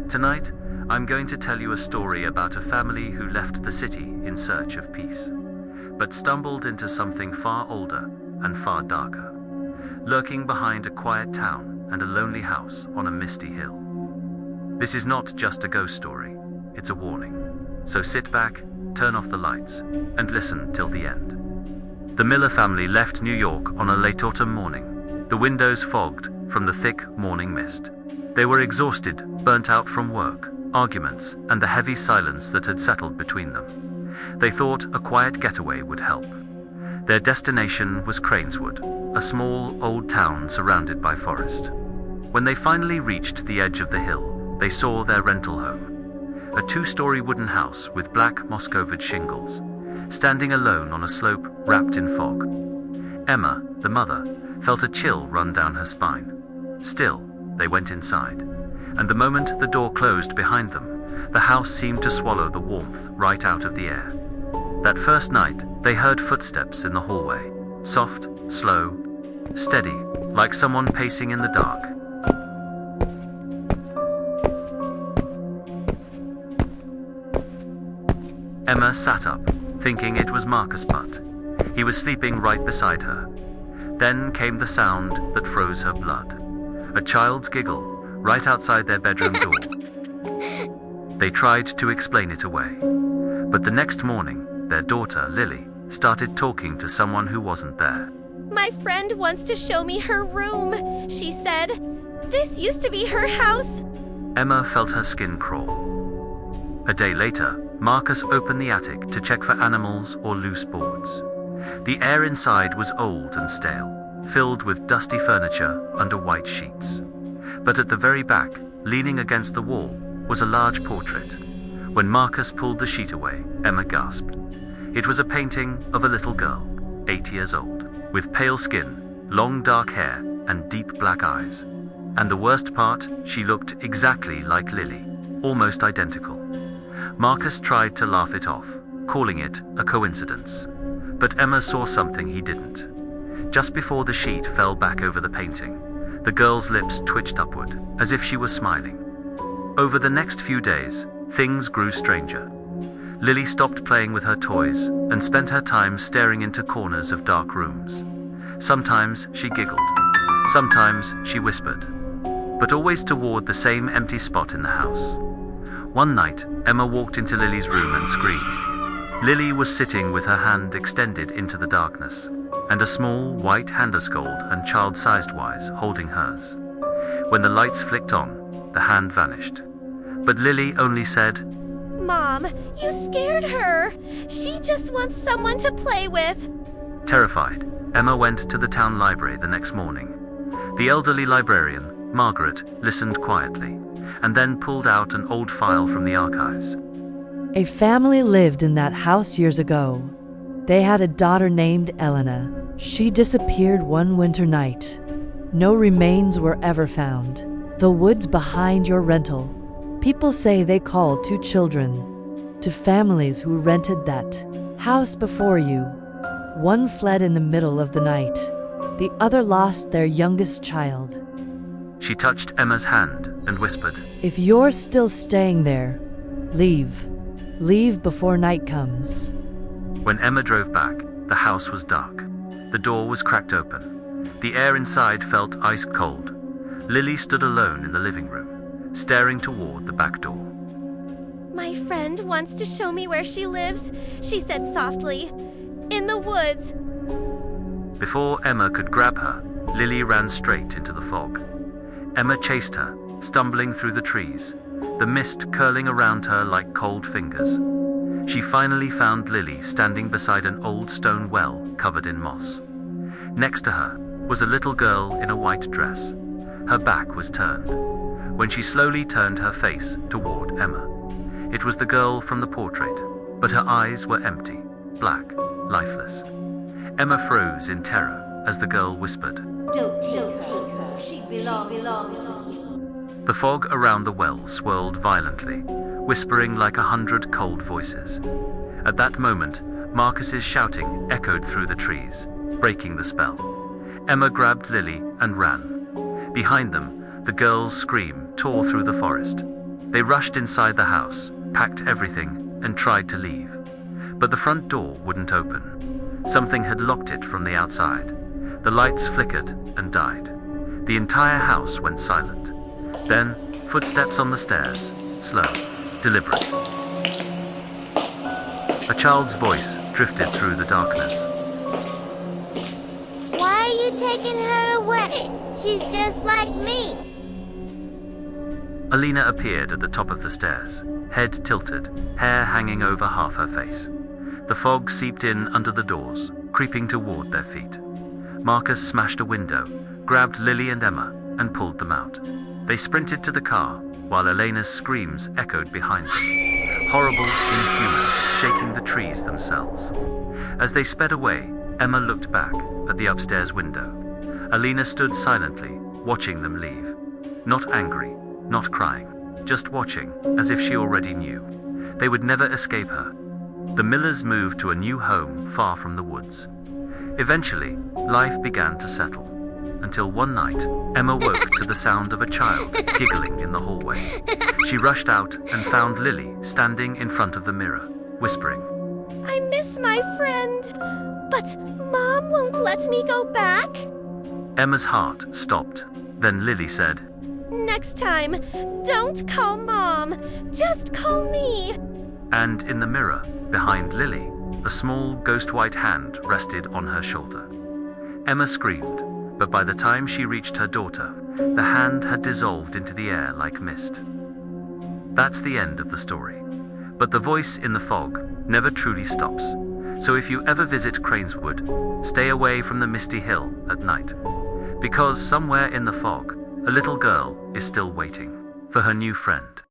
Tonight, I'm going to tell you a story about a family who left the city in search of peace, but stumbled into something far older and far darker, lurking behind a quiet town and a lonely house on a misty hill. This is not just a ghost story, it's a warning. So sit back, turn off the lights, and listen till the end. The Miller family left New York on a late autumn morning, the windows fogged from the thick morning mist. They were exhausted, burnt out from work, arguments, and the heavy silence that had settled between them. They thought a quiet getaway would help. Their destination was Craneswood, a small, old town surrounded by forest. When they finally reached the edge of the hill, they saw their rental home, a two-story wooden house with black moss-covered shingles, standing alone on a slope wrapped in fog. Emma, the mother, felt a chill run down her spine. Still, they went inside, and the moment the door closed behind them, the house seemed to swallow the warmth right out of the air. That first night, they heard footsteps in the hallway, soft, slow, steady, like someone pacing in the dark. Emma sat up, thinking it was Marcus Butt. He was sleeping right beside her. Then came the sound that froze her blood. A child's giggle, right outside their bedroom door. They tried to explain it away, but the next morning, their daughter, Lily, started talking to someone who wasn't there. My friend wants to show me her room, she said. This used to be her house. Emma felt her skin crawl. A day later, Marcus opened the attic to check for animals or loose boards. The air inside was old and stale, filled with dusty furniture under white sheets. But at the very back, leaning against the wall, was a large portrait. When Marcus pulled the sheet away, Emma gasped. It was a painting of a little girl, 8 years old, with pale skin, long dark hair, and deep black eyes. And the worst part, she looked exactly like Lily, almost identical. Marcus tried to laugh it off, calling it a coincidence. But Emma saw something he didn't. Just before the sheet fell back over the painting, the girl's lips twitched upward, as if she was smiling. Over the next few days, things grew stranger. Lily stopped playing with her toys and spent her time staring into corners of dark rooms. Sometimes she giggled, sometimes she whispered, but always toward the same empty spot in the house. One night, Emma walked into Lily's room and screamed. Lily was sitting with her hand extended into the darkness, and a small white hand gold and child-sized wise holding hers. When the lights flicked on, the hand vanished. But Lily only said, Mom, you scared her. She just wants someone to play with. Terrified, Emma went to the town library the next morning. The elderly librarian, Margaret, listened quietly, and then pulled out an old file from the archives. A family lived in that house years ago. They had a daughter named Elena. She disappeared one winter night. No remains were ever found. The woods behind your rental. People say they called 2 children to families who rented that house before you. One fled in the middle of the night. The other lost their youngest child. She touched Emma's hand and whispered, If you're still staying there, leave. Leave before night comes. When Emma drove back, the house was dark. The door was cracked open. The air inside felt ice cold. Lily stood alone in the living room, staring toward the back door. My friend wants to show me where she lives, she said softly. In the woods. Before Emma could grab her, Lily ran straight into the fog. Emma chased her, stumbling through the trees, the mist curling around her like cold fingers. She finally found Lily standing beside an old stone well covered in moss. Next to her was a little girl in a white dress. Her back was turned. When she slowly turned her face toward Emma, it was the girl from the portrait, but her eyes were empty, black, lifeless. Emma froze in terror as the girl whispered, Don't take her. She belongs with you. The fog around the well swirled violently, whispering like 100 cold voices. At that moment, Marcus's shouting echoed through the trees, breaking the spell. Emma grabbed Lily and ran. Behind them, The girl's scream tore through the forest. They rushed inside the house, packed everything, and tried to leave. But the front door wouldn't open. Something had locked it from the outside. The lights flickered and died. The entire house went silent. Then, footsteps on the stairs, slow, deliberate. A child's voice drifted through the darkness. Why are you taking her away? She's just like me. Alina appeared at the top of the stairs, head tilted, hair hanging over half her face. The fog seeped in under the doors, creeping toward their feet. Marcus smashed a window, grabbed Lily and Emma, and pulled them out. They sprinted to the car, while Elena's screams echoed behind them. Horrible, inhuman, shaking the trees themselves. As they sped away, Emma looked back at the upstairs window. Alina stood silently, watching them leave. Not angry, not crying, just watching, as if she already knew. They would never escape her. The Millers moved to a new home far from the woods. Eventually, life began to settle. Until one night, Emma woke to the sound of a child giggling in the hallway. She rushed out and found Lily standing in front of the mirror, whispering, I miss my friend, but Mom won't let me go back. Emma's heart stopped. Then Lily said, Next time, don't call Mom, just call me. and in the mirror, behind Lily, a small ghost-white hand rested on her shoulder. Emma screamed, but by the time she reached her daughter, the hand had dissolved into the air like mist. That's the end of the story. But the voice in the fog never truly stops. So if you ever visit Craneswood, stay away from the misty hill at night. Because somewhere in the fog, a little girl is still waiting for her new friend.